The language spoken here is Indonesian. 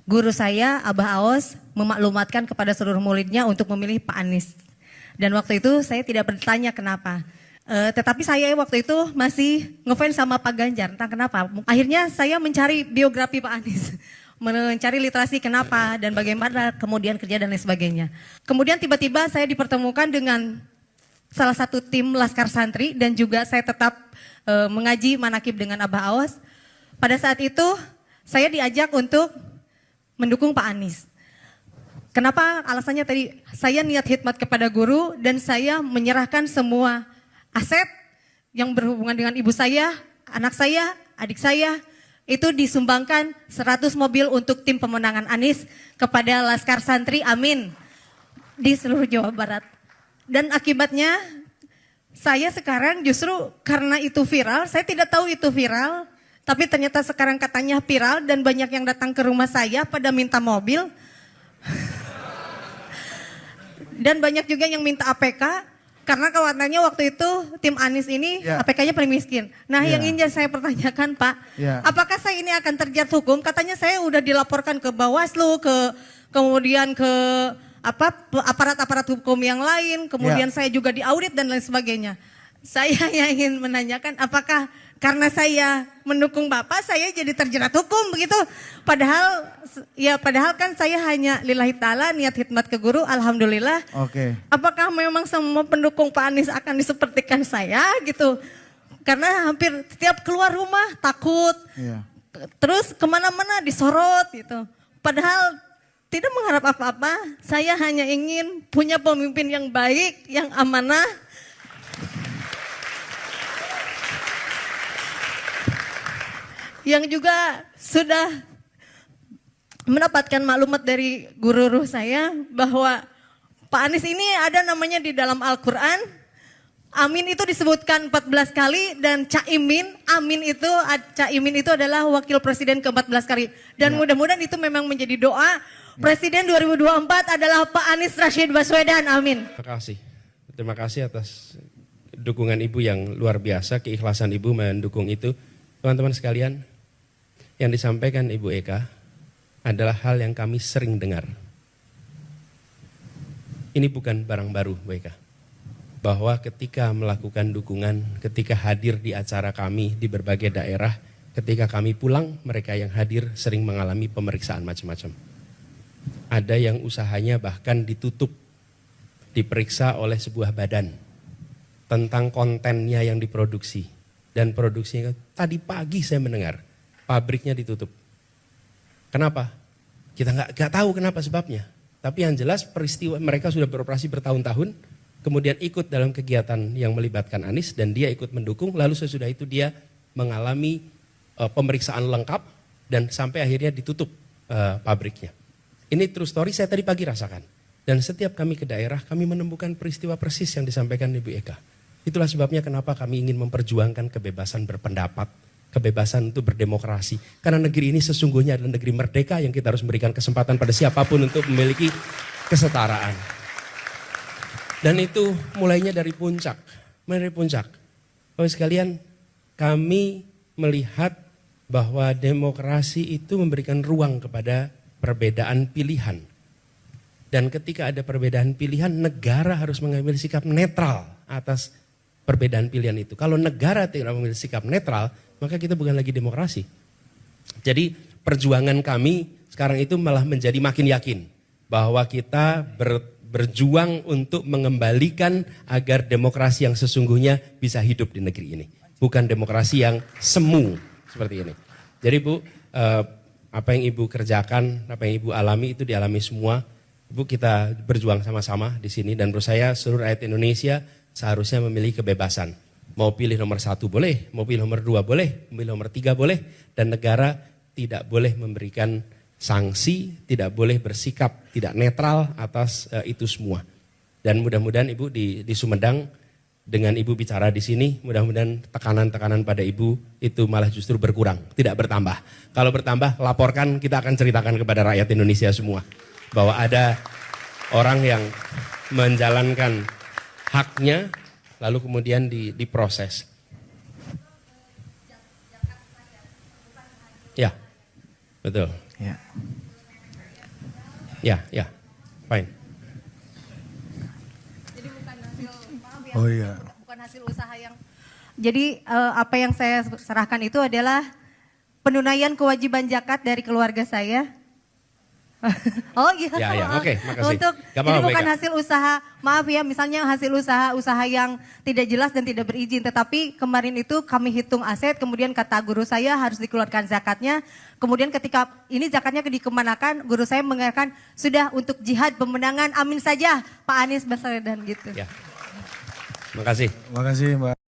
guru saya, Abah Aos, memaklumatkan kepada seluruh muridnya untuk memilih Pak Anies. Dan waktu itu saya tidak bertanya kenapa. Tetapi saya waktu itu masih ngefans sama Pak Ganjar, entah kenapa. Akhirnya saya mencari biografi Pak Anies. Mencari literasi kenapa dan bagaimana kemudian kerja dan lain sebagainya. Kemudian tiba-tiba saya dipertemukan dengan salah satu tim Laskar Santri dan juga saya tetap mengaji manakib dengan Abah Aos. Pada saat itu saya diajak untuk mendukung Pak Anies. Kenapa? Alasannya tadi saya niat khidmat kepada guru dan saya menyerahkan semua aset yang berhubungan dengan ibu saya, anak saya, adik saya, itu disumbangkan 100 mobil untuk tim pemenangan Anies kepada Laskar Santri, amin, di seluruh Jawa Barat. Dan akibatnya saya sekarang justru karena itu viral, saya tidak tahu itu viral, tapi ternyata sekarang katanya viral dan banyak yang datang ke rumah saya pada minta mobil. Dan banyak juga yang minta APK. Karena khawatirnya waktu itu tim Anies ini APK-nya paling miskin. Nah yang ingin saya pertanyakan Pak, apakah saya ini akan terjerat hukum? Katanya saya udah dilaporkan ke Bawaslu, kemudian ke aparat-aparat hukum yang lain, kemudian saya juga diaudit dan lain sebagainya. Saya yang ingin menanyakan apakah karena saya mendukung Bapak saya jadi terjerat hukum begitu? Padahal kan saya hanya lillahi ta'ala niat khidmat ke guru, alhamdulillah. Oke. Apakah memang semua pendukung Pak Anies akan disepertikan saya gitu? Karena hampir setiap keluar rumah takut, terus kemana-mana disorot gitu. Padahal tidak mengharap apa-apa, saya hanya ingin punya pemimpin yang baik, yang amanah. Yang juga sudah mendapatkan maklumat dari guru saya bahwa Pak Anies ini ada namanya di dalam Al-Quran. Amin itu disebutkan 14 kali dan Caimin itu adalah wakil presiden ke-14 kali. Dan mudah-mudahan itu memang menjadi doa Presiden 2024 adalah Pak Anies Rashid Baswedan. Amin. Terima kasih atas dukungan Ibu yang luar biasa, keikhlasan Ibu mendukung itu. Teman-teman sekalian, yang disampaikan Ibu Eka adalah hal yang kami sering dengar. Ini bukan barang baru, Bu Eka. Bahwa ketika melakukan dukungan, ketika hadir di acara kami di berbagai daerah, ketika kami pulang, mereka yang hadir sering mengalami pemeriksaan macam-macam. Ada yang usahanya bahkan ditutup, diperiksa oleh sebuah badan tentang kontennya yang diproduksi. Dan produksinya, tadi pagi saya mendengar, pabriknya ditutup. Kenapa? Kita nggak tahu kenapa sebabnya. Tapi yang jelas peristiwa mereka sudah beroperasi bertahun-tahun, kemudian ikut dalam kegiatan yang melibatkan Anies dan dia ikut mendukung. Lalu sesudah itu dia mengalami pemeriksaan lengkap dan sampai akhirnya ditutup pabriknya. Ini true story saya tadi pagi rasakan. Dan setiap kami ke daerah kami menemukan peristiwa persis yang disampaikan Ibu Eka. Itulah sebabnya kenapa kami ingin memperjuangkan kebebasan berpendapat, kebebasan untuk berdemokrasi. Karena negeri ini sesungguhnya adalah negeri merdeka yang kita harus memberikan kesempatan pada siapapun untuk memiliki kesetaraan. Dan itu mulainya dari puncak. Bapak sekalian, kami melihat bahwa demokrasi itu memberikan ruang kepada perbedaan pilihan. Dan ketika ada perbedaan pilihan, negara harus mengambil sikap netral atas perbedaan pilihan itu. Kalau negara tidak mengambil sikap netral, maka kita bukan lagi demokrasi. Jadi perjuangan kami sekarang itu malah menjadi makin yakin bahwa kita berjuang untuk mengembalikan agar demokrasi yang sesungguhnya bisa hidup di negeri ini. Bukan demokrasi yang semu seperti ini. Jadi Bu, apa yang Ibu kerjakan, apa yang Ibu alami itu dialami semua. Ibu, kita berjuang sama-sama di sini dan menurut saya seluruh rakyat Indonesia seharusnya memilih kebebasan. Mau pilih nomor 1 boleh, mau pilih nomor 2 boleh, mau pilih nomor 3 boleh. Dan negara tidak boleh memberikan sanksi, tidak boleh bersikap tidak netral atas itu semua. Dan mudah-mudahan Ibu di Sumedang dengan Ibu bicara di sini, mudah-mudahan tekanan-tekanan pada Ibu itu malah justru berkurang, tidak bertambah. Kalau bertambah, laporkan, kita akan ceritakan kepada rakyat Indonesia semua. Bahwa ada orang yang menjalankan haknya, lalu kemudian diproses. Ya, betul. Ya. Ya, fine. Jadi bukan hasil, maaf ya, Oh iya. bukan hasil usaha yang. Jadi apa yang saya serahkan itu adalah penunaian kewajiban zakat dari keluarga saya. Oh iya. Ya, oke, makasih. Untuk Gak jadi apa-apa, bukan Eka. hasil usaha, maaf ya, misalnya hasil usaha yang tidak jelas dan tidak berizin. Tetapi kemarin itu kami hitung aset, kemudian kata guru saya harus dikeluarkan zakatnya. Kemudian ketika ini zakatnya dikemanakan, guru saya mengatakan sudah untuk jihad pemenangan, amin saja Pak Anies Baswedan gitu. Ya. Makasih. Makasih Mbak.